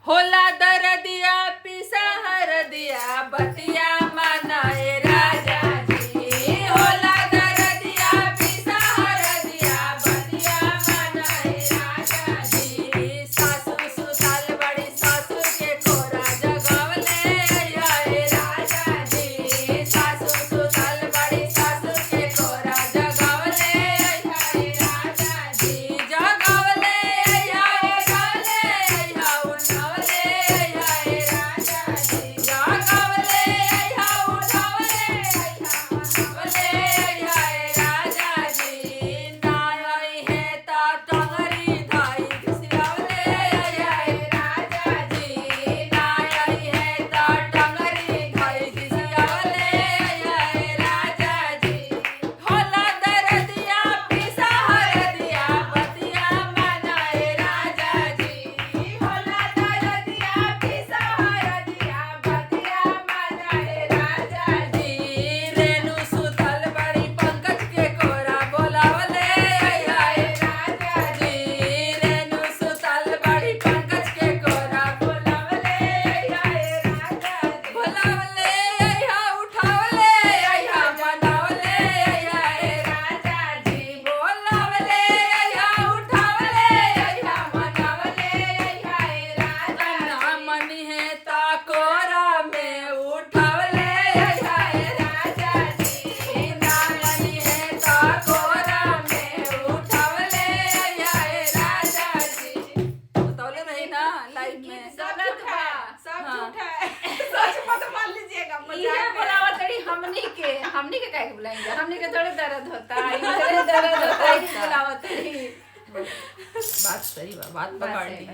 होला दरदिया पिसा हरदिया बतिया मनाए राजा जी। होला दरदिया पिसा हरदिया बतिया मनाए राजा जी। सासू सुतल बड़ी सासू के कोरा जगवले आए राजा जी। सासू सुतल बड़ी सासू के कोरा जगवले आए राजा जी। जगवले आए गवले आया उठवले आए राजा जी। जगवले आया उठवले आया उठवले आए राजा जी। ना आई है ता टंगरी धाई घिसियावले आए राजा जी। ना आई है ता टंगरी धाई घिसियावले आए राजा जी। होला दरदिया पिसा हरदिया बतिया मनाए राजा जी। होला दरदिया पिसा हरदिया बतिया मनाए राजा जी। रेणु सुतल बड़ी पंकज के कोरा बोलावले आए राजा जी। रेणु सुतल बड़ी पंकज के कोरा बोलावले आए राजा जी। बोलावले आया उठावले आया मनावले आए राजा जी। बोलावले आया उठावले आया मनावले आए राजा ना मनी है ता कोरा में उठावले आए राजा जी। ना मनी है ता कोरा में उठावले आए राजा जी। उतावले रही ना लाइफ में सब झूठा है, सब हाँ। झूठा है। सच मत मान लीजिएगा, इहे मजाक है। बुलावा तड़ी हमनी के काहे के बुलाएंगे। हमनी के थोड़े दर्द होता है, इधर दर्द होता है कि बुलावा तड़ी। बात सही बा, बात पकड़ ली।